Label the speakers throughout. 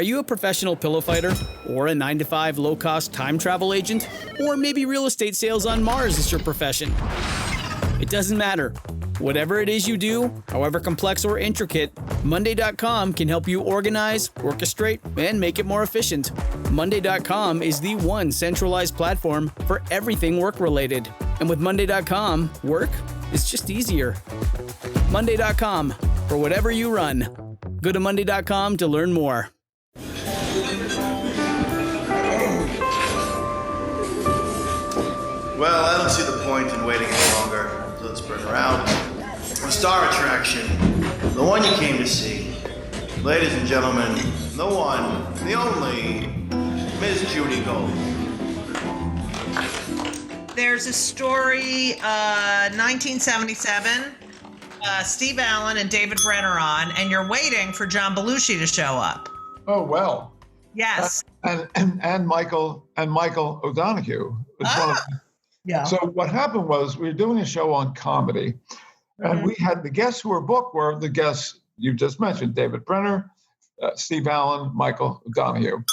Speaker 1: Are you a professional pillow fighter? Or a 9-to-5 low-cost time travel agent? Or maybe real estate sales on Mars is your profession? It doesn't matter. Whatever it is you do, however complex or intricate, Monday.com can help you organize, orchestrate, and make it more efficient. Monday.com is the one centralized platform for everything work-related. And with Monday.com, work is just easier. Monday.com, for whatever you run. Go to Monday.com to learn more.
Speaker 2: Well, I don't see the point in waiting any longer. So let's bring her out. The star attraction, the one you came to see. Ladies and gentlemen, the one, the only, Miss Judy Gold.
Speaker 3: There's a story, 1977, Steve Allen and David Brenner on, and you're waiting for John Belushi to show up.
Speaker 4: Oh, well.
Speaker 3: Yes.
Speaker 4: And Michael O'Donoghue.
Speaker 3: Yeah.
Speaker 4: So what happened was we were doing a show on comedy, and we had the guests who were booked were the guests you just mentioned, David Brenner, Steve Allen, Michael O'Donoghue.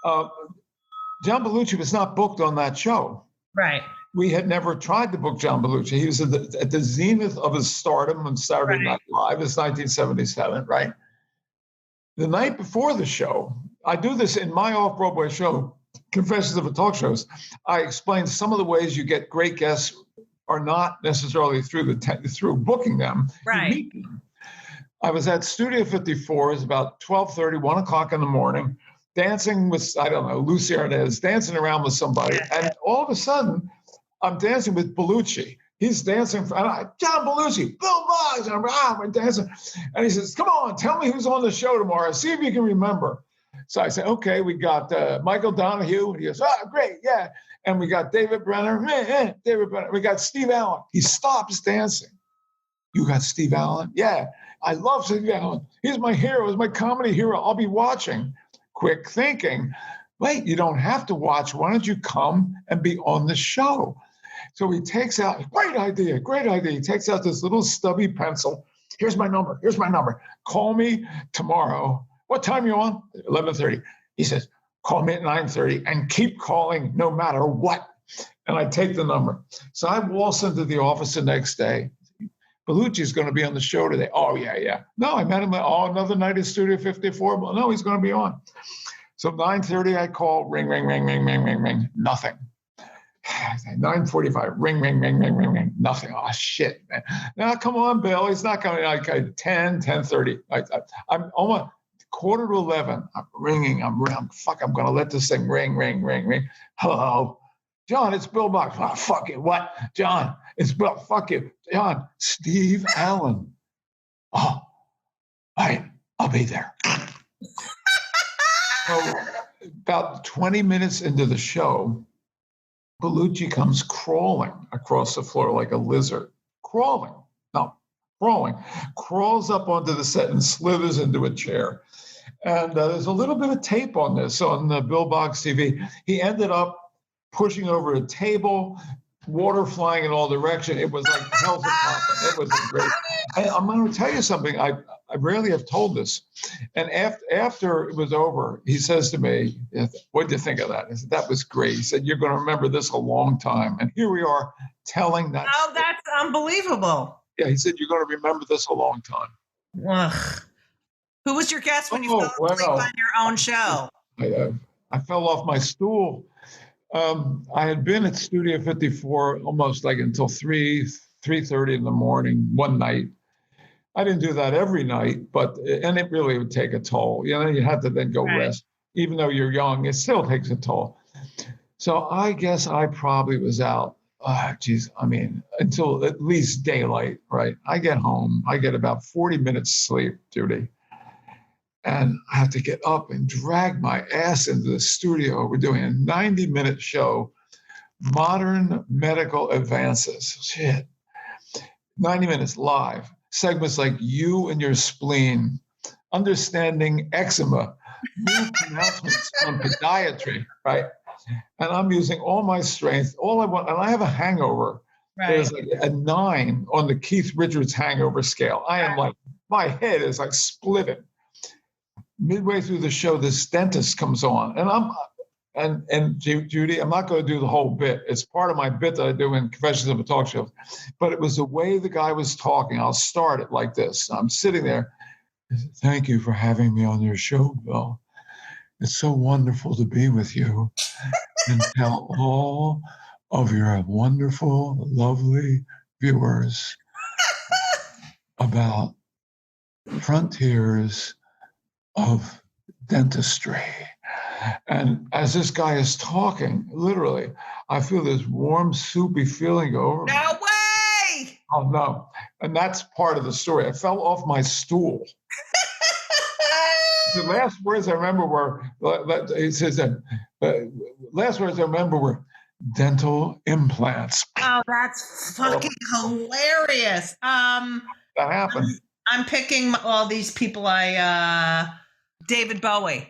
Speaker 4: John Belushi was not booked on that show.
Speaker 3: Right.
Speaker 4: We had never tried to book John Belushi. He was at the zenith of his stardom on Saturday Night Live. It's 1977, right? The night before the show, I do this in my off-Broadway show, Confessions of a Talk Shows. I explain some of the ways you get great guests are not necessarily through booking them.
Speaker 3: Right.
Speaker 4: You meet them. I was at Studio 54. It's about 12:30, 1 o'clock in the morning, dancing with, I don't know, Lucy Arnaz, dancing around with somebody. And all of a sudden, I'm dancing with Belushi. He's dancing, John Belushi, Bill Boggs, and we're dancing. And he says, come on, tell me who's on the show tomorrow. See if you can remember. So I said, okay, we got Michael Donahue. And he goes, great, yeah. And we got David Brenner. David Brenner. We got Steve Allen. He stops dancing. You got Steve Allen? Yeah, I love Steve Allen. He's my hero. He's my comedy hero. I'll be watching. Quick thinking. Wait, you don't have to watch. Why don't you come and be on the show? So he takes out, great idea. He takes out this little stubby pencil. Here's my number. Call me tomorrow. What time are you on? 11:30. He says, call me at 9:30 and keep calling no matter what. And I take the number. So I waltz into the office the next day. Belushi's going to be on the show today. Oh, yeah. No, I met him. Another night at Studio 54. Well, no, he's going to be on. So 9:30, I call, ring, nothing. 9:45, ring, nothing. Oh, shit, man. Now, come on, Bill. He's not coming. Like 10:30. I'm almost 10:45. I'm ringing. I'm going to let this thing ring. Hello. John, it's Bill Boggs. Oh, fuck it. What? John, it's Bill. Fuck you. John, Steve Allen. Oh, all right. I'll be there. So about 20 minutes into the show, Belushi comes crawling across the floor like a lizard. Crawls up onto the set and slithers into a chair. And there's a little bit of tape on this on the Bill Boggs TV. He ended up pushing over a table, water flying in all directions. It was like hell's a poppin'. It was a great. I'm going to tell you something. I rarely have told this. And after it was over, he says to me, "What did you think of that?" I said, "That was great." He said, "You're going to remember this a long time." And here we are telling that.
Speaker 3: Oh, that's unbelievable.
Speaker 4: Yeah, he said, "You're going to remember this a long time."
Speaker 3: Ugh. Who was your guest when you fell asleep on your own show?
Speaker 4: I fell off my stool. I had been at Studio 54 almost like until 3:30 in the morning one night. I didn't do that every night, and it really would take a toll. You know, you had to then go rest. Even though you're young, it still takes a toll. So I guess I probably was out, until at least daylight, right? I get home, I get about 40 minutes sleep, Judy. And I have to get up and drag my ass into the studio. We're doing a 90-minute show, Modern Medical Advances. Shit. 90 minutes live. Segments like You and Your Spleen, Understanding Eczema, new pronouncements on podiatry, right? And I'm using all my strength, all I want, and I have a hangover. Right. There's like a 9 on the Keith Richards hangover scale. I am like, my head is like splitting. midway through the show, this dentist comes on, and Judy, I'm not going to do the whole bit. It's part of my bit that I do in Confessions of a Talk Show. But it was the way the guy was talking. I'll start it like this. I'm sitting there. Thank you for having me on your show, Bill. It's so wonderful to be with you and tell all of your wonderful, lovely viewers about frontiers of dentistry. And as this guy is talking, literally, I feel this warm, soupy feeling go over me.
Speaker 3: No way!
Speaker 4: Oh, no. And that's part of the story. I fell off my stool. The last words I remember were, he says that, last words I remember were dental implants.
Speaker 3: Oh, that's fucking hilarious.
Speaker 4: That happened.
Speaker 3: I'm picking all these people. David Bowie.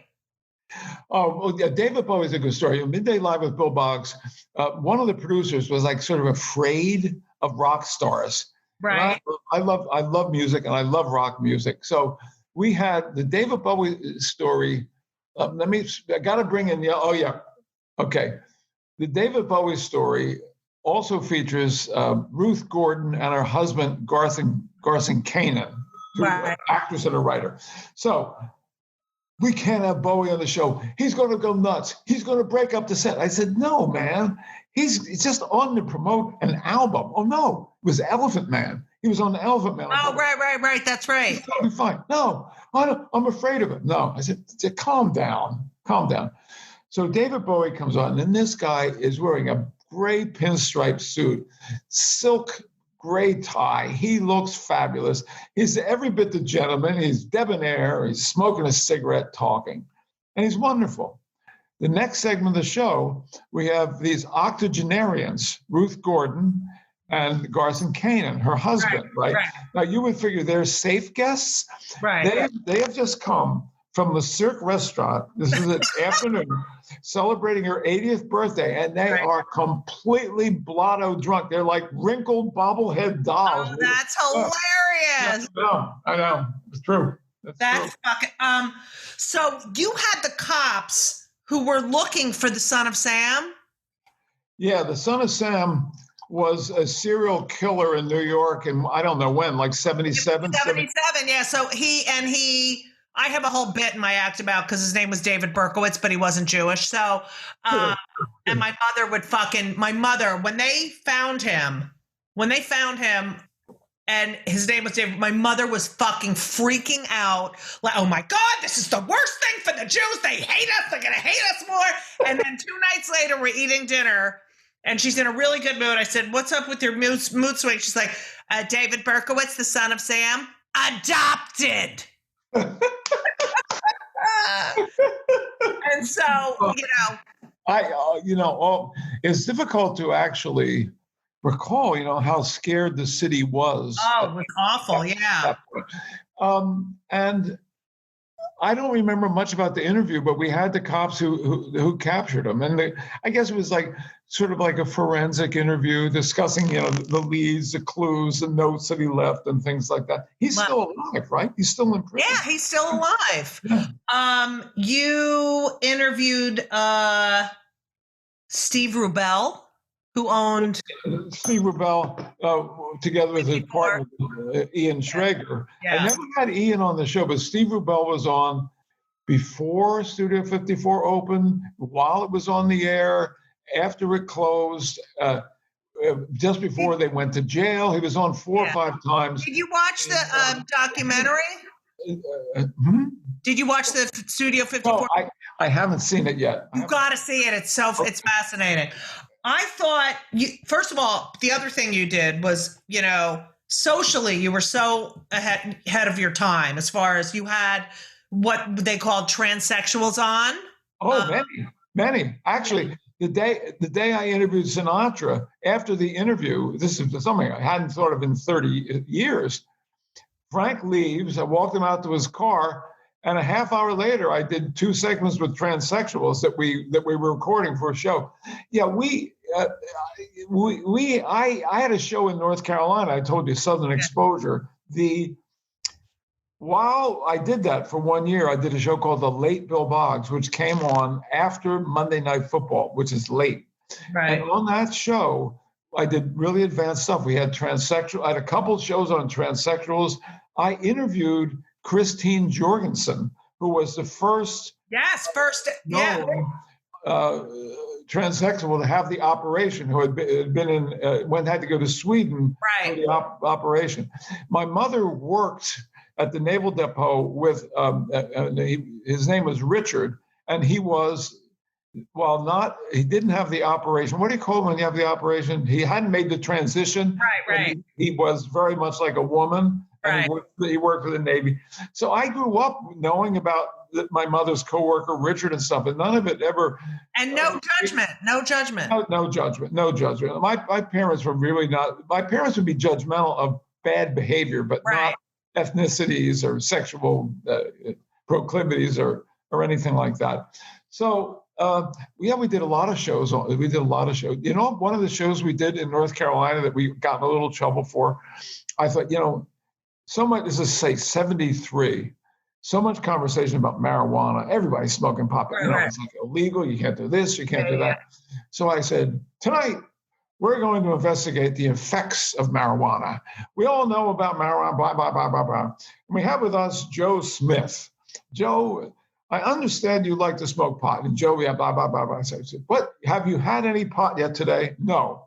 Speaker 4: Oh, well, yeah, David Bowie's a good story. Midday Live with Bill Boggs, one of the producers was like sort of afraid of rock stars.
Speaker 3: Right.
Speaker 4: I love music and I love rock music. So we had the David Bowie story. I got to bring in, okay. The David Bowie story also features Ruth Gordon and her husband, Garson Kanin,
Speaker 3: Right.
Speaker 4: actress and a writer. So we can't have Bowie on the show. He's going to go nuts. He's going to break up the set. I said, no, man. He's just on to promote an album. Oh, no. It was Elephant Man. He was on the Elephant Man.
Speaker 3: Oh, right. That's right.
Speaker 4: That'll be fine. No, I'm afraid of it. No. I said, calm down. So David Bowie comes on, and this guy is wearing a gray pinstripe suit, silk gray tie. He looks fabulous. He's every bit the gentleman. He's debonair. He's smoking a cigarette, talking, and he's wonderful. The next segment of the show, we have these octogenarians, Ruth Gordon and Garson Kanin, her husband, right? Now, you would figure they're safe guests.
Speaker 3: Right.
Speaker 4: They have just come from the Cirque restaurant. This is an afternoon celebrating her 80th birthday, and they are completely blotto drunk. They're like wrinkled bobblehead dolls.
Speaker 3: Oh, that's hilarious.
Speaker 4: I know. It's true.
Speaker 3: That's fucking. So you had the cops who were looking for the Son of Sam?
Speaker 4: Yeah, the Son of Sam was a serial killer in New York, and I don't know when, like 77?
Speaker 3: 77, yeah. So I have a whole bit in my act about, because his name was David Berkowitz, but he wasn't Jewish. So, and my mother, when they found him, and his name was David, my mother was fucking freaking out. Like, oh my God, this is the worst thing for the Jews. They hate us. They're going to hate us more. And then 2 nights later, we're eating dinner and she's in a really good mood. I said, what's up with your mood swing? She's like, David Berkowitz, the Son of Sam, adopted. And so,
Speaker 4: it's difficult to actually recall, how scared the city was.
Speaker 3: Oh, it was awful. Yeah.
Speaker 4: And I don't remember much about the interview, but we had the cops who captured him. And I guess it was like sort of like a forensic interview discussing, the leads, the clues, the notes that he left and things like that. He's still alive, right? He's still in prison.
Speaker 3: Yeah, he's still alive.
Speaker 4: Yeah.
Speaker 3: You interviewed Steve Rubell, who owned...
Speaker 4: Steve Rubell, together with his partner, Ian Schrager.
Speaker 3: Yeah.
Speaker 4: I never had Ian on the show, but Steve Rubell was on before Studio 54 opened, while it was on the air, after it closed, just before they went to jail. He was on 4 or 5 times.
Speaker 3: Did you watch the documentary? Did you watch the Studio 54?
Speaker 4: No, I haven't seen it yet.
Speaker 3: You've got to see it. It's fascinating. I thought, first of all, the other thing you did was, socially, you were so ahead of your time, as far as you had what they called transsexuals on.
Speaker 4: Oh, many. Actually, the day I interviewed Sinatra, after the interview, this is something I hadn't thought of in 30 years. Frank leaves. I walked him out to his car, and a half hour later, I did 2 segments with transsexuals that we were recording for a show. Yeah, I had a show in North Carolina. I told you, Southern Exposure. The while I did that for 1 year, I did a show called The Late Bill Boggs, which came on after Monday Night Football, which is late.
Speaker 3: Right.
Speaker 4: And on that show, I did really advanced stuff. We had transsexual. I had a couple of shows on transsexuals. I interviewed Christine Jorgensen, who was the first
Speaker 3: Yes, first. Yeah.
Speaker 4: known transsexual to have the operation, who had been in, had to go to Sweden for
Speaker 3: Right.
Speaker 4: the operation. My mother worked at the Naval Depot with, his name was Richard, and he was, he didn't have the operation. What do you call it when you have the operation? He hadn't made the transition.
Speaker 3: Right.
Speaker 4: He was very much like a woman. And
Speaker 3: Right.
Speaker 4: he worked for the Navy. So I grew up knowing about my mother's coworker, Richard, and stuff, and none of it ever.
Speaker 3: And no judgment. No judgment.
Speaker 4: No judgment. No judgment. My parents were really not, my parents would be judgmentical of bad behavior, but
Speaker 3: Right.
Speaker 4: not ethnicities or sexual proclivities or anything like that. So, we did a lot of shows. You know, one of the shows we did in North Carolina that we got in a little trouble for, I thought, so much, this is say 73, so much conversation about marijuana. Everybody's smoking pot.
Speaker 3: Right.
Speaker 4: It's like illegal. You can't do this. You can't do that. So I said, tonight, we're going to investigate the effects of marijuana. We all know about marijuana, blah, blah, blah, blah, blah. And we have with us Joe Smith. Joe, I understand you like to smoke pot. And Joe, yeah, blah, blah, blah, blah. So I said, what, have you had any pot yet today? No.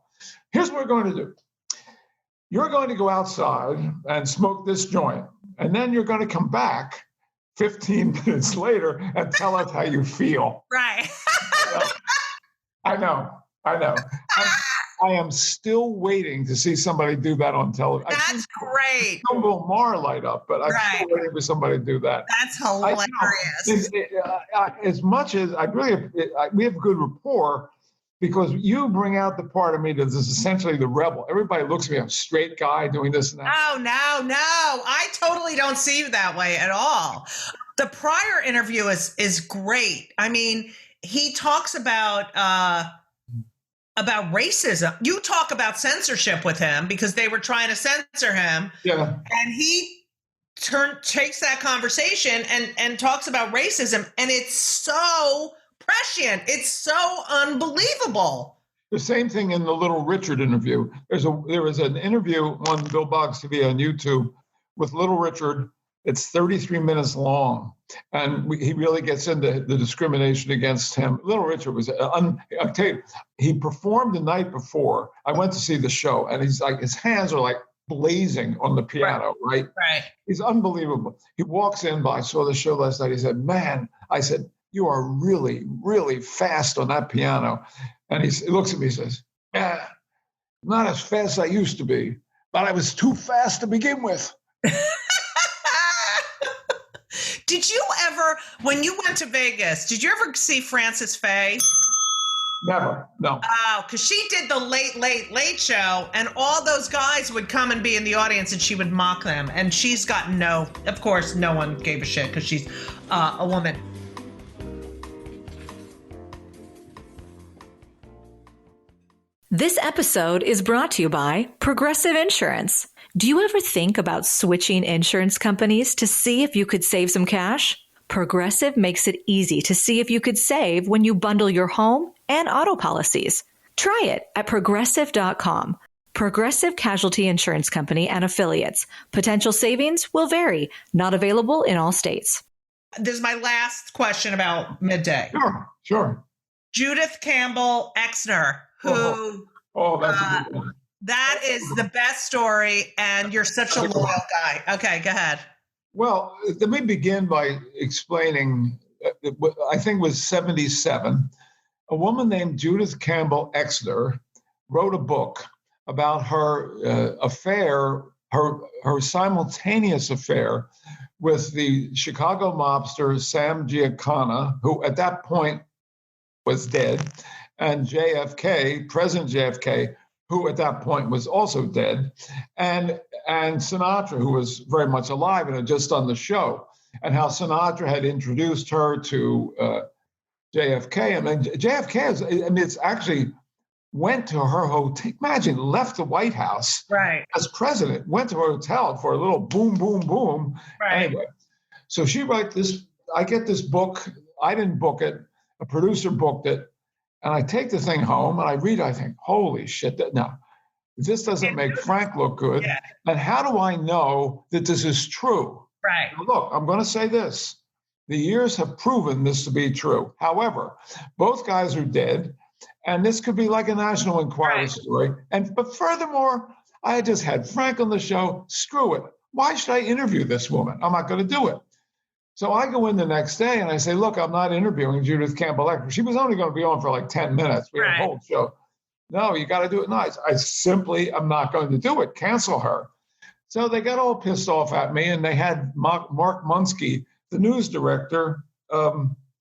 Speaker 4: Here's what we're going to do. You're going to go outside and smoke this joint, and then you're going to come back 15 minutes later and tell us how you feel.
Speaker 3: Right.
Speaker 4: I know. I am still waiting to see somebody do that on television.
Speaker 3: That's great.
Speaker 4: Bill Maher light up, but I'm still waiting for somebody to do that.
Speaker 3: That's hilarious.
Speaker 4: As much as we have good rapport, because you bring out the part of me that is essentially the rebel. Everybody looks at me, I'm a straight guy doing this and that.
Speaker 3: Oh, no. I totally don't see you that way at all. The prior interview is great. I mean, he talks about racism. You talk about censorship with him because they were trying to censor him.
Speaker 4: Yeah.
Speaker 3: And he takes that conversation and talks about racism. And it's so prescient. It's so unbelievable.
Speaker 4: The same thing in the Little Richard interview. There was an interview on Bill Boggs TV on YouTube with Little Richard. It's 33 minutes long, and he really gets into the discrimination against him. Little Richard was, I'll tell you, he performed the night before. I went to see the show, and he's like, his hands are like blazing on the piano, right?
Speaker 3: Right.
Speaker 4: He's unbelievable. He walks in, I saw the show last night. He said, man, I said, you are really, really fast on that piano. And he looks at me and says, yeah, not as fast as I used to be, but I was too fast to begin with.
Speaker 3: Did you ever, when you went to Vegas, did you ever see Frances Faye?
Speaker 4: Never, no.
Speaker 3: Oh, because she did the late show, and all those guys would come and be in the audience, and she would mock them. And she's got of course, no one gave a shit because she's a woman.
Speaker 5: This episode is brought to you by Progressive Insurance. Do you ever think about switching insurance companies to see if you could save some cash? Progressive makes it easy to see if you could save when you bundle your home and auto policies. Try it at progressive.com. Progressive Casualty Insurance Company and Affiliates. Potential savings will vary. Not available in all states.
Speaker 3: This is my last question about Midday.
Speaker 4: Sure.
Speaker 3: Judith Campbell Exner, who...
Speaker 4: that's a good one.
Speaker 3: That is the best story, and you're such a loyal guy. Okay, go ahead.
Speaker 4: Well, let me begin by explaining, I think it was 77. A woman named Judith Campbell Exner wrote a book about her affair, her simultaneous affair with the Chicago mobster Sam Giancana, who at that point was dead, and JFK, President JFK, who at that point was also dead, and Sinatra, who was very much alive and had just done the show, and how Sinatra had introduced her to JFK. I mean, JFK is, it's actually went to her hotel. Imagine, left the White House
Speaker 3: Right.
Speaker 4: as president, went to her hotel for a little boom, boom, boom.
Speaker 3: Right.
Speaker 4: Anyway, so she wrote this. I get this book. I didn't book it. A producer booked it. And I take the thing home and I read it. I think, holy shit, this doesn't make Frank look good.
Speaker 3: Yeah.
Speaker 4: And how do I know that this is true?
Speaker 3: Right.
Speaker 4: Now, look, I'm going to say this. The years have proven this to be true. However, both guys are dead. And this could be like a National Enquirer story. But furthermore, I just had Frank on the show. Screw it. Why should I interview this woman? I'm not going to do it. So I go in the next day and I say, look, I'm not interviewing Judith Campbell-Eckner. She was only going to be on for like 10 minutes. We had a whole show. No, you got to do it nice. I simply am not going to do it. Cancel her. So they got all pissed off at me, and they had Mark Munsky, the news director,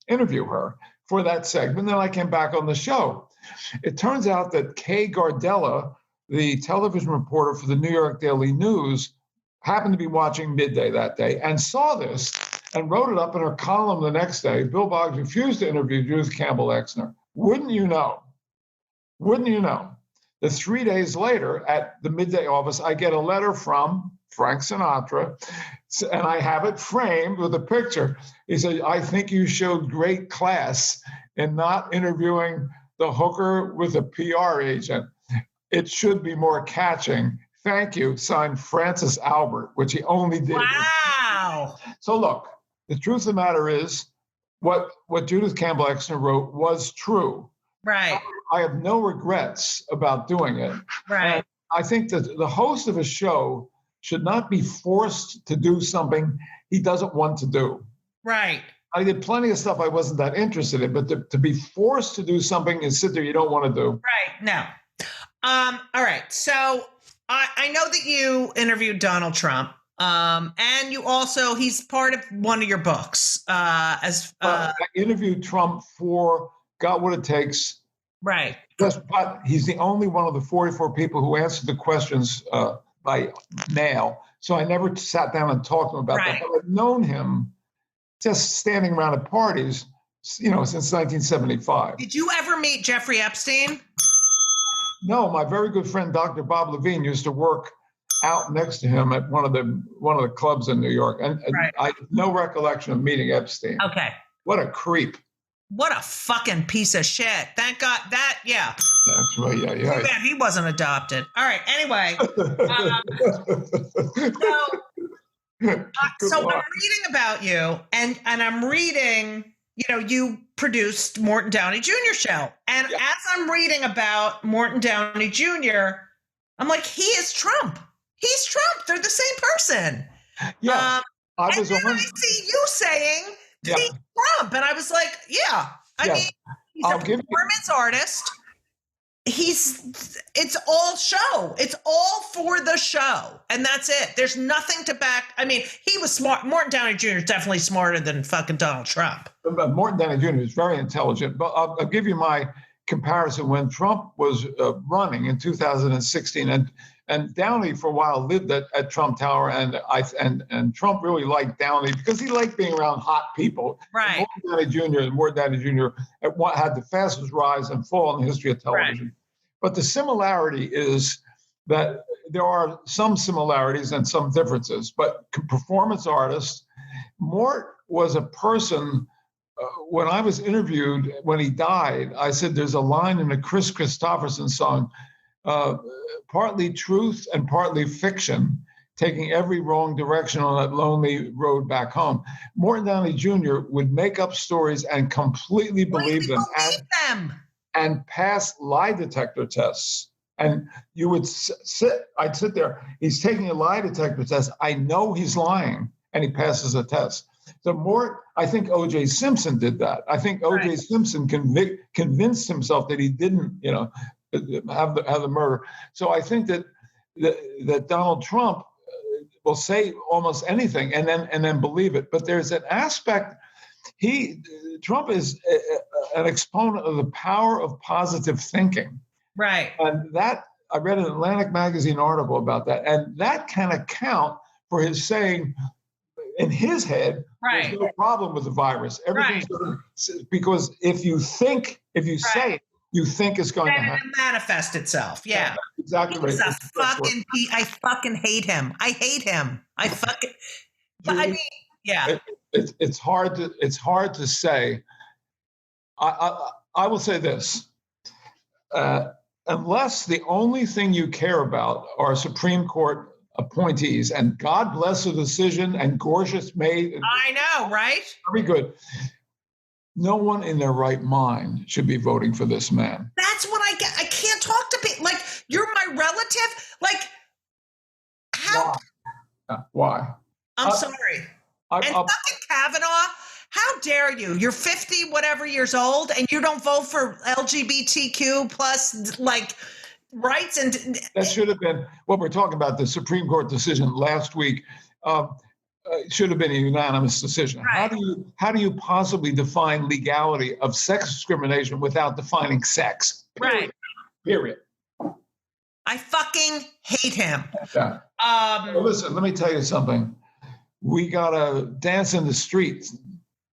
Speaker 4: interview her for that segment. Then I came back on the show. It turns out that Kay Gardella, the television reporter for the New York Daily News, happened to be watching Midday that day and saw this and wrote it up in her column the next day. Bill Boggs refused to interview Judith Campbell-Eckner. Wouldn't you know that 3 days later at the Midday office, I get a letter from Frank Sinatra, and I have it framed with a picture. He said, I think you showed great class in not interviewing the hooker with a PR agent. It should be more catching. Thank you. Signed Francis Albert, which he only did.
Speaker 3: Wow.
Speaker 4: So look, the truth of the matter is what Judith Campbell-Eckner wrote was true.
Speaker 3: Right.
Speaker 4: I have no regrets about doing it.
Speaker 3: Right.
Speaker 4: And I think that the host of a show should not be forced to do something he doesn't want to do.
Speaker 3: Right.
Speaker 4: I did plenty of stuff I wasn't that interested in, but to be forced to do something and sit there you don't want to do.
Speaker 3: Right. No. All right. So I know that you interviewed Donald Trump. And you also, he's part of one of your books. I
Speaker 4: interviewed Trump for Got What It Takes.
Speaker 3: Right.
Speaker 4: But he's the only one of the 44 people who answered the questions by mail. So I never sat down and talked to him about that. But I've known him just standing around at parties, since 1975.
Speaker 3: Did you ever meet Jeffrey Epstein?
Speaker 4: No, my very good friend, Dr. Bob Levine, used to work out next to him at one of the clubs in New York. And I have no recollection of meeting Epstein.
Speaker 3: Okay.
Speaker 4: What a creep.
Speaker 3: What a fucking piece of shit. Thank God that, yeah.
Speaker 4: That's right, yeah.
Speaker 3: Too bad he wasn't adopted. All right, anyway. So I'm reading about you, and I'm reading, you produced Morton Downey Jr. show. And as I'm reading about Morton Downey Jr., I'm like, he is Trump. He's Trump. They're the same person.
Speaker 4: Yeah.
Speaker 3: I see you saying he's Trump. And I was like, I mean, he's a performance artist. It's all show. It's all for the show. And that's it. There's nothing to back. I mean, he was smart. Morton Downey Jr. is definitely smarter than fucking Donald Trump.
Speaker 4: But Morton Downey Jr. is very intelligent. But I'll give you my comparison when Trump was running in 2016, and Downey for a while lived at Trump Tower, and Trump really liked Downey because he liked being around hot people.
Speaker 3: Right.
Speaker 4: Morton Downey Jr. had the fastest rise and fall in the history of television. Right. But the similarity is that there are some similarities and some differences. But performance artists, Mort was a person. When I was interviewed, when he died, I said there's a line in a Chris Christopherson song, partly truth and partly fiction, taking every wrong direction on that lonely road back home. Morton Downey Jr. would make up stories and completely believe them and pass lie detector tests. And you would I'd sit there, he's taking a lie detector test. I know he's lying, and he passes a test. So I think O.J. Simpson did that. I think O.J. Simpson convinced himself that he didn't, have the murder. So I think that Donald Trump will say almost anything and then believe it. But there's an aspect. Trump is an exponent of the power of positive thinking.
Speaker 3: Right.
Speaker 4: And that I read an Atlantic magazine article about that, and that can account for his saying, in his head, there's no problem with the virus. Everything's because if you say it, you think is going to
Speaker 3: And
Speaker 4: happen.
Speaker 3: it manifest itself. Yeah.
Speaker 4: Exactly right.
Speaker 3: He's a fucking, I fucking hate him. I hate him. I fucking, but I
Speaker 4: Judy,
Speaker 3: mean, yeah.
Speaker 4: It's hard to say. I will say this. Unless the only thing you care about are Supreme Court appointees, and God bless the decision, and Gorsuch made.
Speaker 3: I know, right?
Speaker 4: Very good. No one in their right mind should be voting for this man.
Speaker 3: That's what I get. I can't talk to people. Like, you're my relative. Like, how?
Speaker 4: Why?
Speaker 3: I'm sorry. And fucking Kavanaugh, how dare you? You're 50 whatever years old and you don't vote for LGBTQ plus like rights. And
Speaker 4: that should have been what we're talking about. The Supreme Court decision last week should have been a unanimous decision.
Speaker 3: Right.
Speaker 4: How do you possibly define legality of sex discrimination without defining sex?
Speaker 3: Right.
Speaker 4: Period.
Speaker 3: I fucking hate him.
Speaker 4: Yeah. Well, listen, let me tell you something. We got to dance in the streets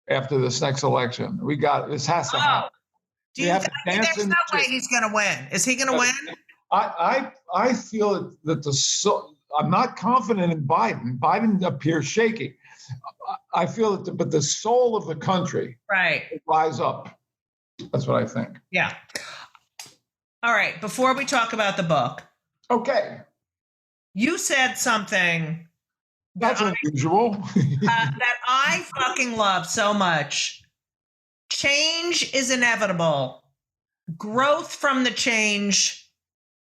Speaker 4: after this next election. This has to happen.
Speaker 3: There's no way he's going to win. Is he going to win?
Speaker 4: I feel that I'm not confident in Biden. Biden appears shaky. I feel that, but the soul of the country
Speaker 3: right
Speaker 4: rise up. That's what I think.
Speaker 3: Yeah. All right. Before we talk about the book.
Speaker 4: Okay.
Speaker 3: You said something.
Speaker 4: That's unusual.
Speaker 3: That I fucking love so much. Change is inevitable. Growth from the change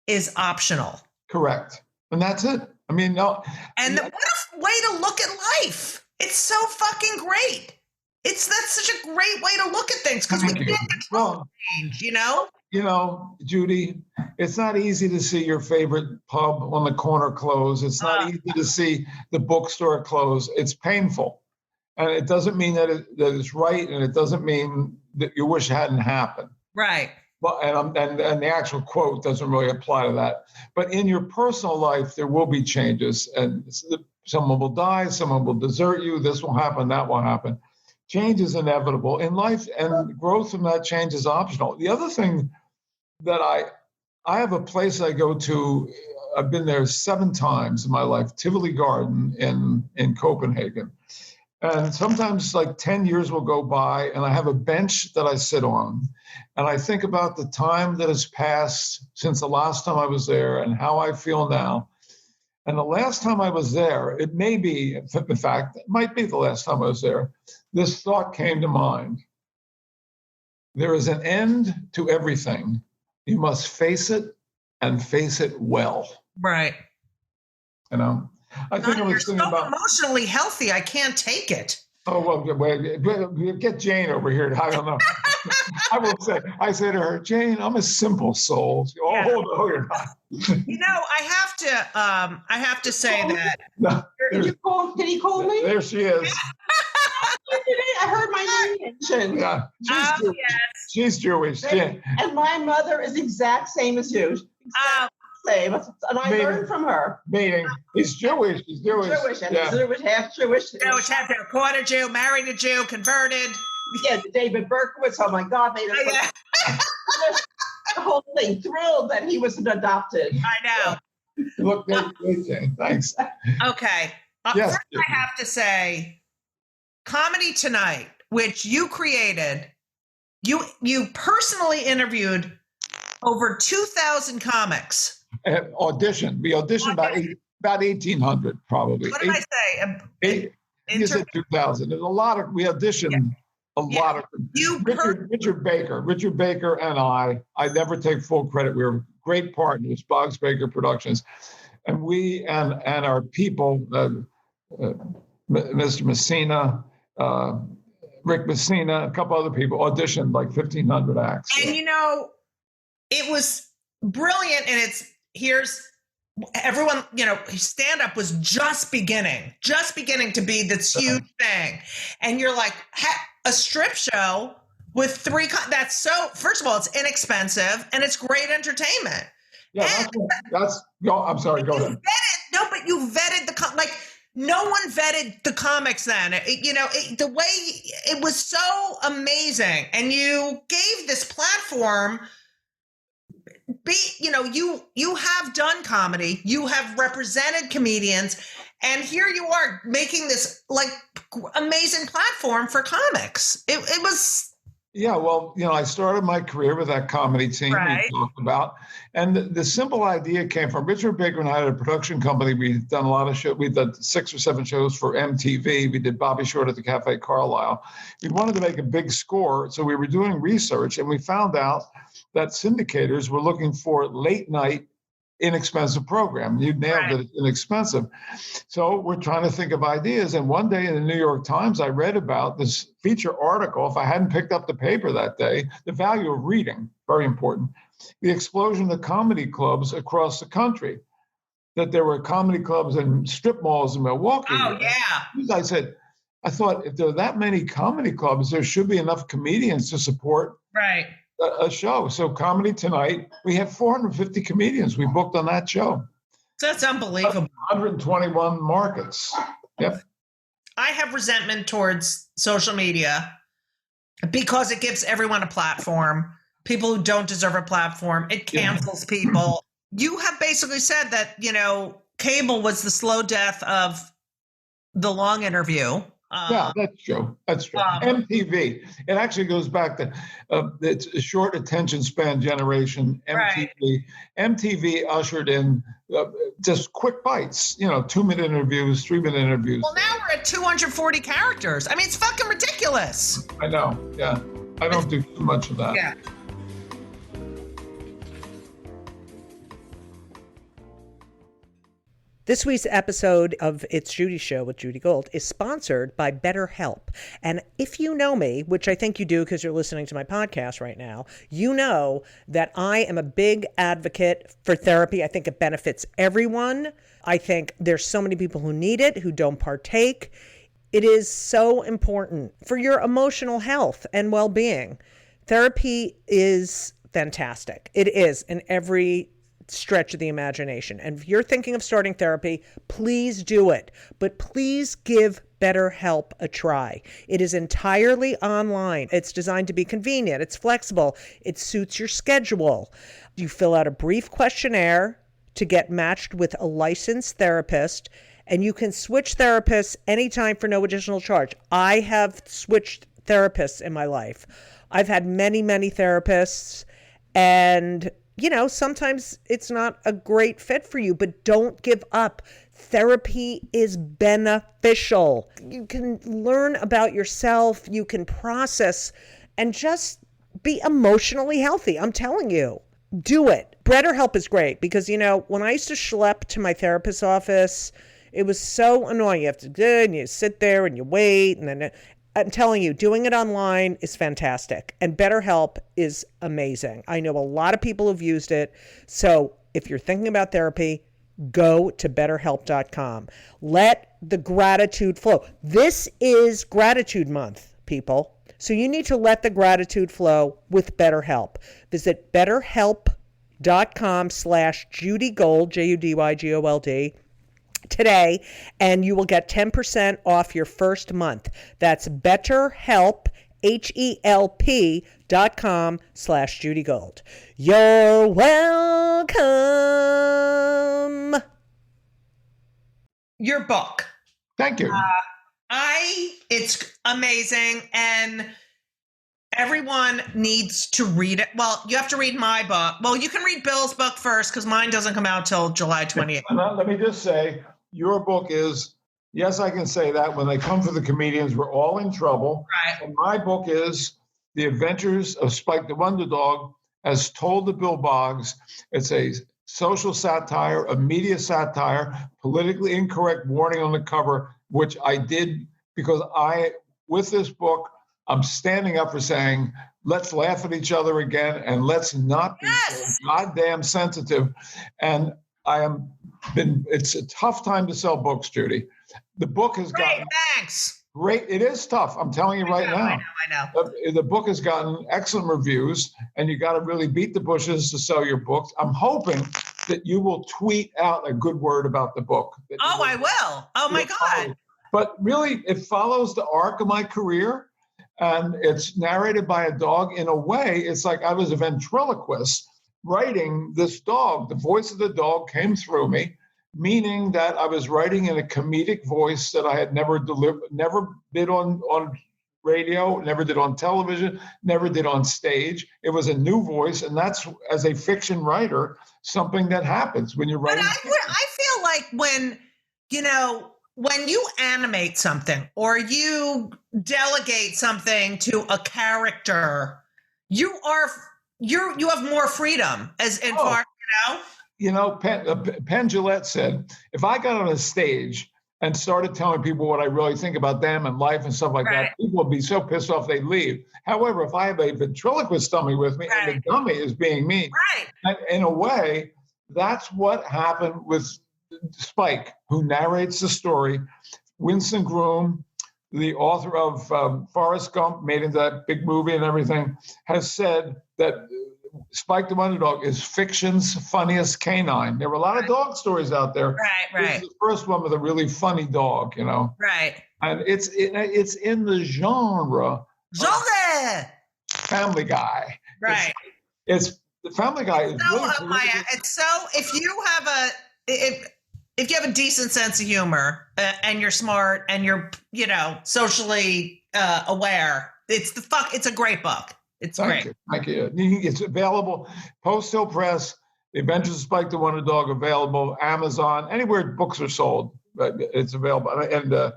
Speaker 3: is optional.
Speaker 4: Correct. And that's it. I mean, no.
Speaker 3: And what a way to look at life. It's so fucking great. That's such a great way to look at things because we can't control change, you know?
Speaker 4: You know, Judy, it's not easy to see your favorite pub on the corner close. It's not easy to see the bookstore close. It's painful. And it doesn't mean that it's right, and it doesn't mean that you wish it hadn't happened.
Speaker 3: Right.
Speaker 4: Well, and the actual quote doesn't really apply to that. But in your personal life, there will be changes. And someone will die, someone will desert you, this will happen, that will happen. Change is inevitable in life, and growth from that change is optional. The other thing that I have a place I go to, I've been there 7 times in my life, Tivoli Garden in Copenhagen. And sometimes like 10 years will go by and I have a bench that I sit on. And I think about the time that has passed since the last time I was there and how I feel now. And the last time I was there, it may be, in fact, it might be the last time I was there, this thought came to mind. There is an end to everything. You must face it and face it well.
Speaker 3: Right.
Speaker 4: You know, I think I was thinking about
Speaker 3: emotionally healthy. I can't take it.
Speaker 4: Oh, well, wait, get Jane over here. I don't know. I say to her, Jane, I'm a simple soul. She, oh, no, you're not.
Speaker 3: You know, I have to say that.
Speaker 4: No,
Speaker 6: did he call me?
Speaker 4: There she is.
Speaker 6: I heard my name mentioned.
Speaker 4: Yeah, she's Jewish.
Speaker 6: And my mother is the exact same as you. Same. And I learned from her.
Speaker 4: Meaning, he's Jewish. He's Jewish.
Speaker 6: Jewish, and Jewish, half Jewish.
Speaker 3: Jewish, half Jewish, quarter Jew, married a Jew, converted.
Speaker 6: Yeah, David Berkowitz. Oh my God, made it. The whole thing. Thrilled that he was adopted.
Speaker 3: I know.
Speaker 4: Look, Jane. Thanks.
Speaker 3: Okay.
Speaker 4: Yes.
Speaker 3: First, I have to say, Comedy Tonight, which you created, you personally interviewed over 2,000 comics.
Speaker 4: Audition. We auditioned about 1,800, probably.
Speaker 3: What did I say?
Speaker 4: You said 2,000. There's a lot of, we auditioned a lot of, Richard Baker and I never take full credit. We were great partners, Boggs Baker Productions. And we and our people, Mr. Messina, Rick Messina, a couple other people auditioned like 1,500 acts.
Speaker 3: And you know, it was brilliant. And here's everyone, you know, stand-up was just beginning to be this huge thing. And you're like, a strip show with 3, that's so, first of all, it's inexpensive and it's great entertainment.
Speaker 4: Yeah, I'm sorry, go ahead.
Speaker 3: But you vetted no one vetted the comics then. The way it was so amazing. And you gave this platform you have done comedy, you have represented comedians, and here you are making this like amazing platform for comics. It was.
Speaker 4: Yeah, well, I started my career with that comedy team
Speaker 3: Right.
Speaker 4: we talked about. And the simple idea came from Richard Baker and I had a production company. We'd done a lot of shows. We did 6 or 7 shows for MTV. We did Bobby Short at the Cafe Carlisle. We wanted to make a big score. So we were doing research and we found out that syndicators were looking for late night, inexpensive program. You nailed it, it's inexpensive. So we're trying to think of ideas. And one day in the New York Times, I read about this feature article. If I hadn't picked up the paper that day, the value of reading, very important. The explosion of comedy clubs across the country, that there were comedy clubs and strip malls in Milwaukee.
Speaker 3: Oh, yeah.
Speaker 4: I thought if there are that many comedy clubs, there should be enough comedians to support a show. So Comedy Tonight, we have 450 comedians we booked on that show.
Speaker 3: That's unbelievable.
Speaker 4: 121 markets. Yep.
Speaker 3: I have resentment towards social media because it gives everyone a platform. People who don't deserve a platform, it cancels people. You have basically said that, cable was the slow death of the long interview.
Speaker 4: Yeah, that's true. MTV. It actually goes back to it's a short attention span generation. MTV. MTV ushered in just quick bites. 2-minute interviews, 3-minute interviews.
Speaker 3: Well, now we're at 240 characters. I mean, it's fucking ridiculous.
Speaker 4: I know. Yeah, I don't do too much of that.
Speaker 3: Yeah.
Speaker 7: This week's episode of It's Judy Show with Judy Gold is sponsored by BetterHelp. And if you know me, which I think you do because you're listening to my podcast right now, you know that I am a big advocate for therapy. I think it benefits everyone. I think there's so many people who need it, who don't partake. It is so important for your emotional health and well-being. Therapy is fantastic. It is in every stretch of the imagination. And if you're thinking of starting therapy, please do it. But please give BetterHelp a try. It is entirely online. It's designed to be convenient. It's flexible. It suits your schedule. You fill out a brief questionnaire to get matched with a licensed therapist, and you can switch therapists anytime for no additional charge. I have switched therapists in my life. I've had many, many therapists, and sometimes it's not a great fit for you, but don't give up. Therapy is beneficial. You can learn about yourself, you can process, and just be emotionally healthy. I'm telling you, do it. BetterHelp is great because, when I used to schlep to my therapist's office, it was so annoying. You have to do it, and you sit there and you wait, and then I'm telling you, doing it online is fantastic. And BetterHelp is amazing. I know a lot of people who've used it. So if you're thinking about therapy, go to BetterHelp.com. Let the gratitude flow. This is Gratitude Month, people. So you need to let the gratitude flow with BetterHelp. Visit BetterHelp.com/JudyGold, JudyGold, today, and you will get 10% off your first month. That's BetterHelp, HELP.com/JudyGold. You're welcome.
Speaker 3: Your book.
Speaker 4: Thank you.
Speaker 3: It's amazing, and everyone needs to read it. Well, you have to read my book. Well, you can read Bill's book first because mine doesn't come out till July 28th.
Speaker 4: Let me just say, your book is, yes, I can say that. When they come for the comedians, we're all in trouble.
Speaker 3: Right.
Speaker 4: And my book is The Adventures of Spike the Wonder Dog, as told to Bill Boggs. It's a social satire, a media satire, politically incorrect warning on the cover, which I did because with this book, I'm standing up for saying, let's laugh at each other again and let's not be so goddamn sensitive. And it's a tough time to sell books, Judy. The book has gotten
Speaker 3: thanks.
Speaker 4: Great. It is tough. I'm telling you right now.
Speaker 3: I know.
Speaker 4: The book has gotten excellent reviews, and you got to really beat the bushes to sell your books. I'm hoping that you will tweet out a good word about the book.
Speaker 3: Oh, I will. Oh, my God.
Speaker 4: But really, it follows the arc of my career, and it's narrated by a dog. In a way, it's like I was a ventriloquist writing this dog. The voice of the dog came through me, meaning that I was writing in a comedic voice that I had never did on radio, never did on television, never did on stage. It was a new voice, and that's, as a fiction writer, something that happens when you're
Speaker 3: But
Speaker 4: writing.
Speaker 3: I feel like when you animate something or you delegate something to a character, you have more freedom as far,
Speaker 4: Penn Jillette said, if I got on a stage and started telling people what I really think about them and life and stuff like that, people would be so pissed off they'd leave. However, if I have a ventriloquist dummy with me and the dummy is being me, in a way, that's what happened with Spike, who narrates the story. Winston Groom, the author of Forrest Gump, made into that big movie and everything, has said that Spike the Wonder Dog is fiction's funniest canine. There were a lot of dog stories out there. This is the first one with a really funny dog,
Speaker 3: Right.
Speaker 4: And it's in the genre Family Guy.
Speaker 3: Right.
Speaker 4: It's the Family Guy is really
Speaker 3: Maya, it's so if you have a decent sense of humor and you're smart and you're socially aware, it's a great book. It's great.
Speaker 4: Thank you. It's available. Post Hill Press, The Adventures of Spike the Wonder Dog, available. Amazon, anywhere books are sold, it's available. And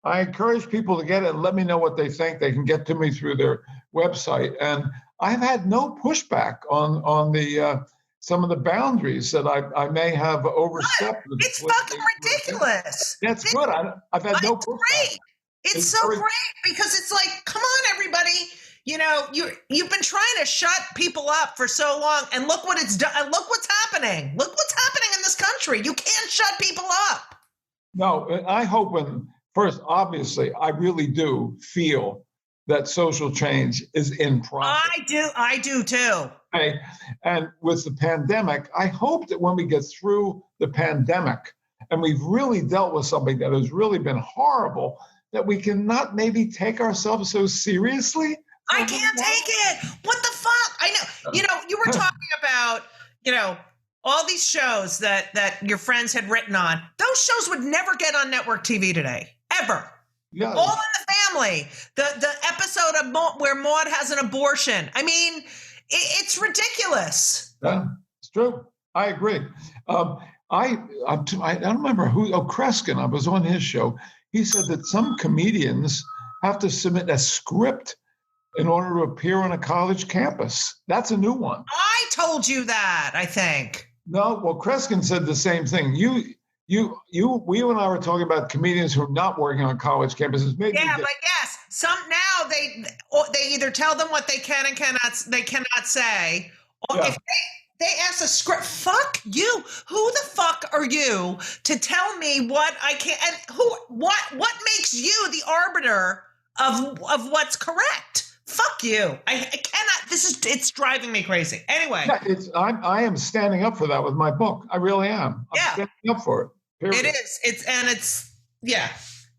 Speaker 4: I encourage people to get it and let me know what they think. They can get to me through their website. And I've had no pushback on the some of the boundaries that I may have overstepped.
Speaker 3: It's fucking ridiculous.
Speaker 4: That's good. I've had no pushback.
Speaker 3: Great. It's so great because it's like, come on, everybody. You've been trying to shut people up for so long, and look what it's done. And look what's happening. Look what's happening in this country. You can't shut people up.
Speaker 4: No, I hope first, obviously, I really do feel that social change is in progress.
Speaker 3: I do too.
Speaker 4: Okay. And with the pandemic, I hope that when we get through the pandemic and we've really dealt with something that has really been horrible, that we can not maybe take ourselves so seriously.
Speaker 3: I can't take it. What the fuck? I know. You were talking about, all these shows that your friends had written on. Those shows would never get on network TV today, ever.
Speaker 4: Yeah.
Speaker 3: All in the Family. The episode of where Maude has an abortion. I mean, it's ridiculous.
Speaker 4: Yeah, it's true. I agree. I don't remember who. Kreskin. I was on his show. He said that some comedians have to submit a script in order to appear on a college campus. That's a new one.
Speaker 3: I told you that, I think.
Speaker 4: No, well, Kreskin said the same thing. We and I were talking about comedians who are not working on college campuses. Maybe
Speaker 3: but yes, some now they either tell them what they can and cannot say, or if they ask a script. Fuck you. Who the fuck are you to tell me what I can and what makes you the arbiter of what's correct? Fuck you. I cannot. It's driving me crazy. Anyway.
Speaker 4: Yeah, I am standing up for that with my book. I really am. I'm standing up for it. Period.
Speaker 3: It is.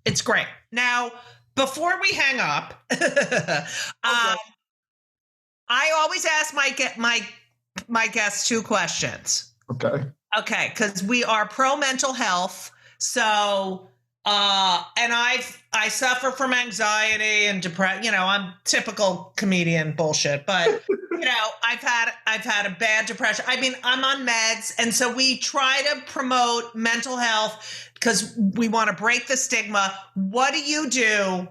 Speaker 3: It's great. Now, before we hang up, I always ask my guests two questions. Okay. Because we are pro mental health. So, and I suffer from anxiety and depression. I'm typical comedian bullshit, but I've had a bad depression. I mean, I'm on meds, and so we try to promote mental health because we want to break the stigma. What do you do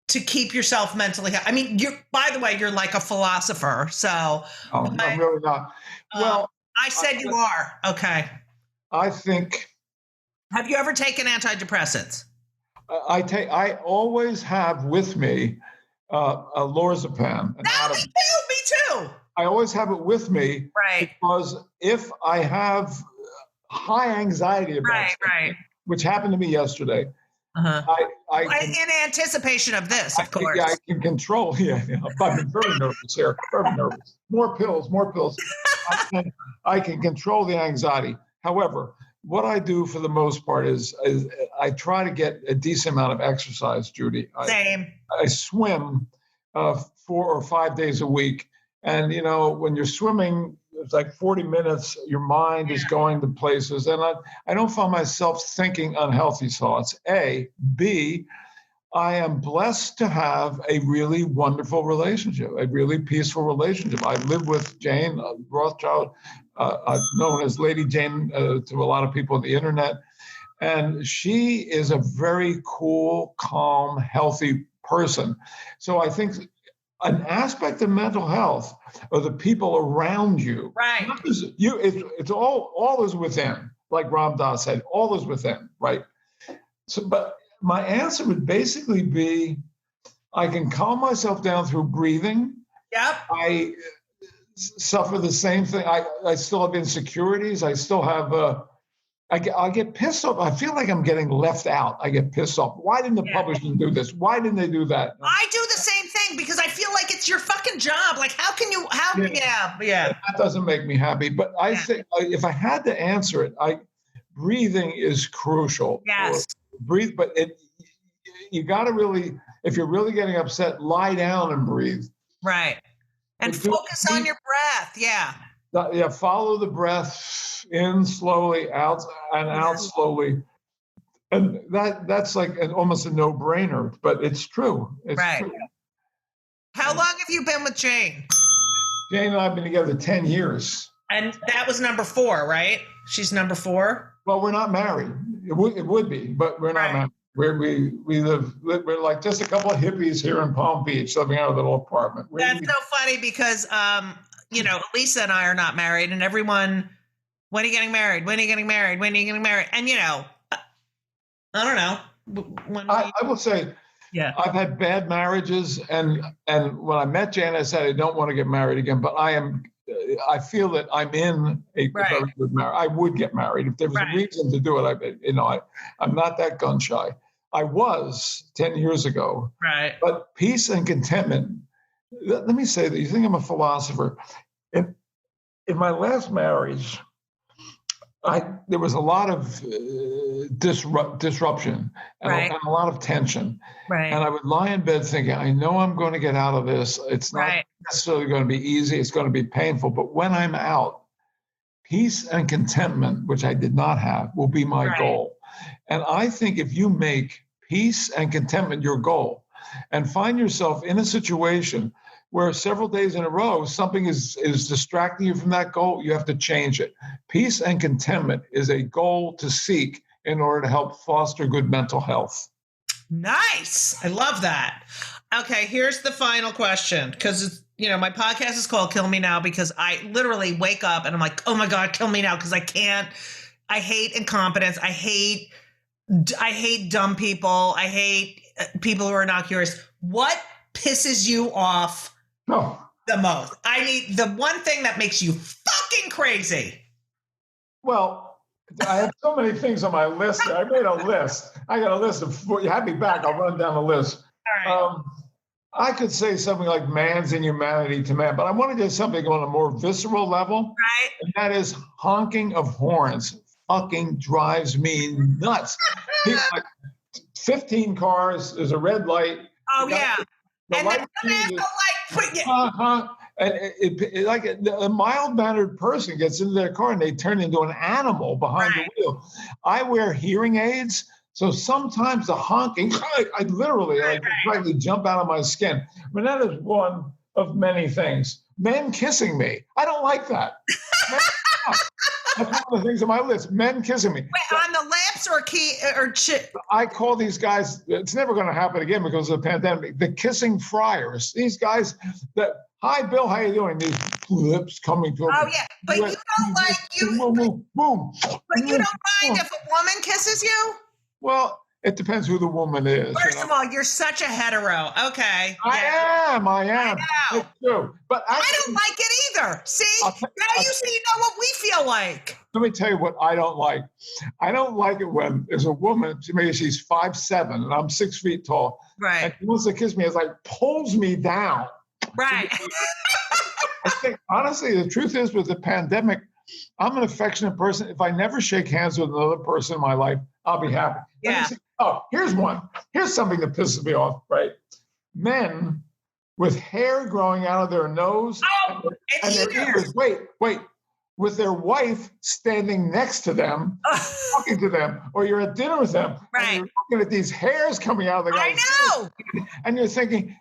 Speaker 3: to keep yourself mentally healthy? I mean, by the way, you're like a philosopher. So
Speaker 4: I'm really not. Well,
Speaker 3: I said you are. Okay.
Speaker 4: I think.
Speaker 3: Have you ever taken antidepressants?
Speaker 4: I always have with me a lorazepam.
Speaker 3: Me too.
Speaker 4: I always have it with me,
Speaker 3: right?
Speaker 4: Because if I have high anxiety about something, which happened to me yesterday,
Speaker 3: in anticipation of this, of course.
Speaker 4: I can control. Yeah, I've been very nervous here. Very nervous. More pills. I can control the anxiety. However, what I do for the most part is I try to get a decent amount of exercise, Judy.
Speaker 3: Same.
Speaker 4: I swim 4 or 5 days a week. And, when you're swimming it's like 40 minutes, your mind is going to places. And I don't find myself thinking unhealthy thoughts. A. B, I am blessed to have a really wonderful relationship, a really peaceful relationship. I live with Jane Rothschild, known as Lady Jane to a lot of people on the internet. And she is a very cool, calm, healthy person. So I think an aspect of mental health are the people around you.
Speaker 3: Right.
Speaker 4: Not just you, it's all is within, like Ram Dass said, all is within, right? So, but my answer would basically be, I can calm myself down through breathing.
Speaker 3: Yep.
Speaker 4: I suffer the same thing. I still have insecurities. I still have, I get pissed off. I feel like I'm getting left out. I get pissed off. Why didn't the publishing do this? Why didn't they do that?
Speaker 3: I do the same thing because I feel like it's your fucking job. Like, how can you,
Speaker 4: That doesn't make me happy. But I think if I had to answer it, breathing is crucial.
Speaker 3: Yes.
Speaker 4: Breathe, but you got to really, if you're really getting upset, lie down and breathe.
Speaker 3: Right. And focus on your breath. Yeah.
Speaker 4: Yeah. Follow the breath in slowly, out and out slowly. And that's like almost a no-brainer, but it's true. It's true.
Speaker 3: How long have you been with Jane?
Speaker 4: Jane and I have been together 10 years.
Speaker 3: And that was number 4, right? She's number 4?
Speaker 4: Well, we're not married. It would be, but we're not married. We're like just a couple of hippies here in Palm Beach living in a little apartment.
Speaker 3: That's so funny because, Lisa and I are not married and everyone, when are you getting married? When are you getting married? When are you getting married? And, I don't know.
Speaker 4: I will say, I've had bad marriages. And when I met Jane, I said, I don't want to get married again, but I feel that I'm in a very good marriage. I would get married if there was a reason to do it. I'm not that gun shy. I was 10 years ago. Right. But peace and contentment. Let me say that you think I'm a philosopher. In my last marriage, there was a lot of disruption and a lot of tension. Right. And I would lie in bed thinking, I know I'm going to get out of this. It's not necessarily going to be easy. It's going to be painful. But when I'm out, peace and contentment, which I did not have, will be my goal. And I think if you make peace and contentment your goal and find yourself in a situation where several days in a row, something is distracting you from that goal, you have to change it. Peace and contentment is a goal to seek in order to help foster good mental health.
Speaker 3: Nice. I love that. Okay, here's the final question. Because, my podcast is called Kill Me Now because I literally wake up and I'm like, oh my God, kill me now because I can't. I hate incompetence. I hate dumb people. I hate people who are not curious. What pisses you off the most? I need the one thing that makes you fucking crazy.
Speaker 4: Well, I have so many things on my list. I made a list. I got a list of 4. You have me back. I'll run down the list. All right. I could say something like man's inhumanity to man, but I want to do something on a more visceral level. Right. And that is honking of horns. Fucking drives me nuts. 15 cars, there's a red light.
Speaker 3: Oh, yeah.
Speaker 4: And a mild-mannered person gets into their car and they turn into an animal behind the wheel. I wear hearing aids, so sometimes the honking, I literally practically jump out of my skin. But that is one of many things. Men kissing me, I don't like that. That's one of the things on my list. Men kissing me.
Speaker 3: Wait, on the lips or chip?
Speaker 4: I call these guys. It's never going to happen again because of the pandemic. The kissing friars. These guys that. Hi, Bill. How you doing? These lips coming to.
Speaker 3: Oh yeah, but you don't like you.
Speaker 4: Boom.
Speaker 3: But you don't mind if a woman kisses you?
Speaker 4: Well, it depends who the woman is.
Speaker 3: First of all, you're such a hetero. Okay.
Speaker 4: I am.
Speaker 3: I know.
Speaker 4: It's true. But
Speaker 3: I don't like it either. See? Now you know what we feel like.
Speaker 4: Let me tell you what I don't like. I don't like it when there's a woman, maybe she's 5'7", and I'm 6 feet tall.
Speaker 3: Right.
Speaker 4: And she wants to kiss me. It's like pulls me down.
Speaker 3: Right.
Speaker 4: I think, honestly, the truth is with the pandemic, I'm an affectionate person. If I never shake hands with another person in my life, I'll be happy.
Speaker 3: Yeah.
Speaker 4: Here's one. Here's something that pisses me off, right? Men with hair growing out of their nose and their ears. Wait. With their wife standing next to them, talking to them, or you're at dinner with them, and you're looking at these hairs coming out of the guy's
Speaker 3: I know.
Speaker 4: and you're thinking,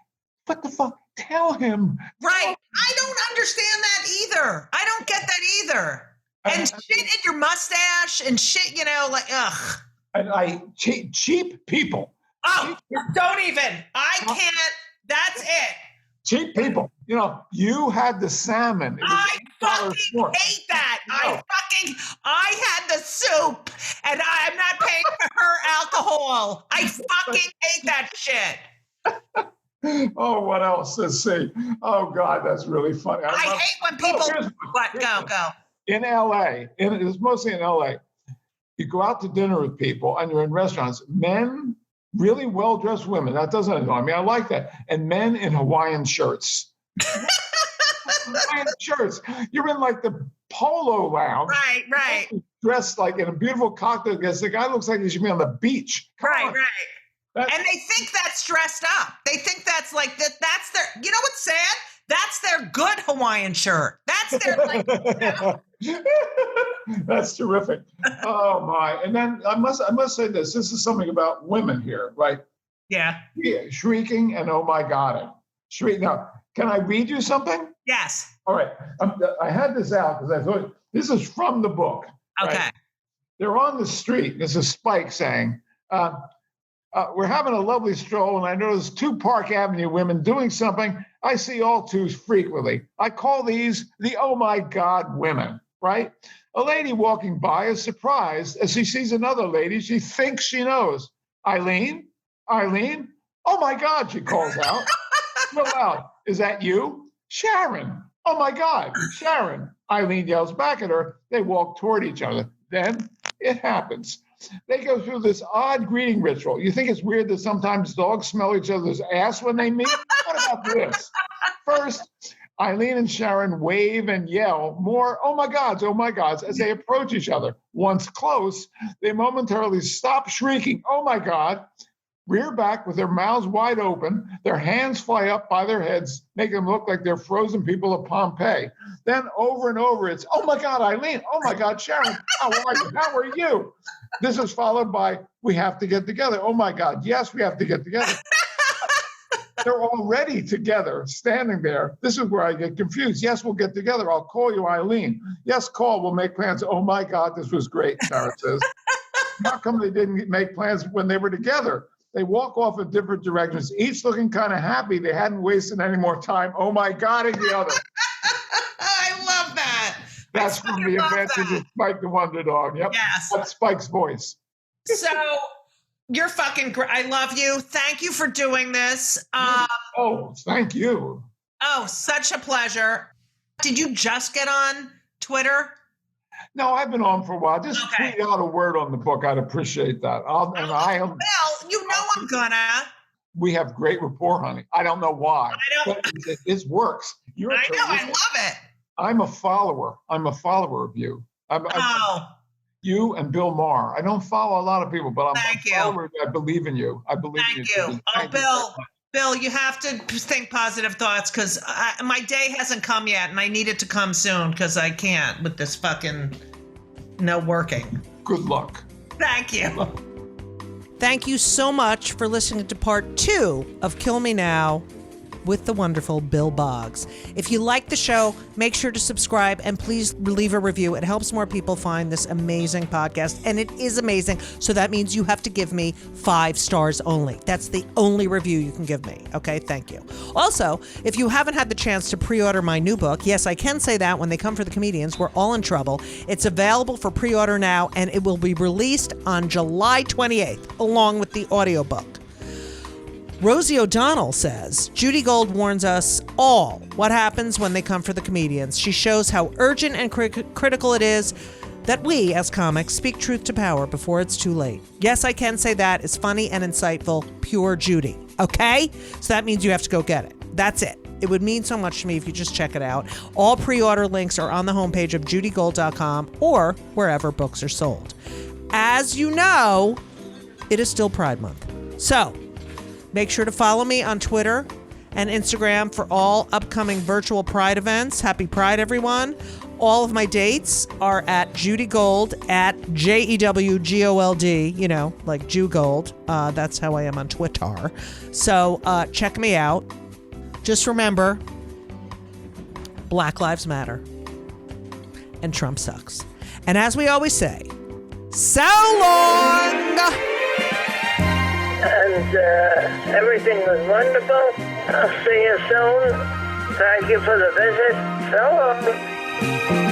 Speaker 4: what the fuck? Tell him.
Speaker 3: Right. I don't understand that either. I don't get that either. And shit in your mustache and shit, like, ugh.
Speaker 4: And cheap people.
Speaker 3: Oh, don't even. I can't. That's it.
Speaker 4: Cheap people. You had the salmon.
Speaker 3: I fucking hate that.
Speaker 4: No.
Speaker 3: I had the soup, and I'm not paying for her alcohol. I fucking hate that shit.
Speaker 4: Oh, what else? Let's see. Oh, God, that's really funny.
Speaker 3: I hate when people. Go.
Speaker 4: In LA, it's mostly in LA, you go out to dinner with people and you're in restaurants, men, really well-dressed women, that doesn't annoy me, I like that, and men in Hawaiian shirts. Hawaiian shirts. You're in like the polo lounge.
Speaker 3: Right.
Speaker 4: Dressed like in a beautiful cocktail dress. The guy looks like he should be on the beach.
Speaker 3: Right. And they think that's dressed up. They think that's like that. That's their, what's sad? That's their good Hawaiian shirt. That's their like.
Speaker 4: That's terrific. Oh my! And then I must say this. This is something about women here, right?
Speaker 3: Yeah.
Speaker 4: Shrieking and oh my God, shriek. Now, can I read you something?
Speaker 3: Yes.
Speaker 4: All right. I had this out because I thought this is from the book.
Speaker 3: Okay.
Speaker 4: Right? They're on the street. This is Spike saying, we're having a lovely stroll, and I notice 2 Park Avenue women doing something I see all too frequently. I call these the oh my God women, right? A lady walking by is surprised as she sees another lady she thinks she knows. Eileen, oh my God, she calls out. Real loud. Is that you? Sharon, oh my God, Sharon. Eileen yells back at her. They walk toward each other. Then it happens. They go through this odd greeting ritual. You think it's weird that sometimes dogs smell each other's ass when they meet? What about this? First, Eileen and Sharon wave and yell more, oh my gods, as they approach each other. Once close, they momentarily stop shrieking, oh my God, rear back with their mouths wide open, their hands fly up by their heads, making them look like they're frozen people of Pompeii. Then over and over, it's, oh my God, Eileen, oh my God, Sharon, how are you? This is followed by, we have to get together. Oh my God, yes, we have to get together. They're already together, standing there. This is where I get confused. Yes, we'll get together. I'll call you, Eileen. Yes, call. We'll make plans. Oh my God, this was great, Sarah says. How come they didn't make plans when they were together? They walk off in different directions, each looking kind of happy they hadn't wasted any more time. Oh my God, and the other.
Speaker 3: I love that.
Speaker 4: That's from the Adventures of Spike the Wonder Dog. Yep.
Speaker 3: Yes.
Speaker 4: That's Spike's voice.
Speaker 3: So you're fucking great. I love you. Thank you for doing this.
Speaker 4: Thank you.
Speaker 3: Oh, such a pleasure. Did you just get on Twitter?
Speaker 4: No, I've been on for a while. Just tweet out a word on the book. I'd appreciate that.
Speaker 3: Well, I'm gonna.
Speaker 4: We have great rapport, honey. I don't know why. But it works.
Speaker 3: I love it.
Speaker 4: I'm a follower. I'm a follower of you. You and Bill Maher. I don't follow a lot of people, but I'm a follower. I believe in you. I believe in you.
Speaker 3: Thank you. Bill, you have to think positive thoughts because my day hasn't come yet, and I need it to come soon because I can't with this fucking no working.
Speaker 4: Good luck.
Speaker 3: Thank you.
Speaker 7: Thank you so much for listening to part 2 of Kill Me Now with the wonderful Bill Boggs. If you like the show, make sure to subscribe and please leave a review. It helps more people find this amazing podcast, and it is amazing. So that means you have to give me 5 stars only. That's the only review you can give me. Okay, thank you. Also, if you haven't had the chance to pre-order my new book, yes, I can say that when they come for the comedians, we're all in trouble. It's available for pre-order now, and it will be released on July 28th, along with the audiobook. Rosie O'Donnell says, Judy Gold warns us all what happens when they come for the comedians. She shows how urgent and critical it is that we, as comics, speak truth to power before it's too late. Yes, I can say that is funny and insightful, pure Judy. Okay? So that means you have to go get it. That's it. It would mean so much to me if you just check it out. All pre-order links are on the homepage of judygold.com or wherever books are sold. As you know, it is still Pride Month. So, make sure to follow me on Twitter and Instagram for all upcoming virtual Pride events. Happy Pride, everyone. All of my dates are at Judy Gold at JEWGOLD, like Jew Gold. That's how I am on Twitter. So check me out. Just remember, Black Lives Matter. And Trump sucks. And as we always say, so long!
Speaker 8: And everything was wonderful. I'll see you soon. Thank you for the visit. So long.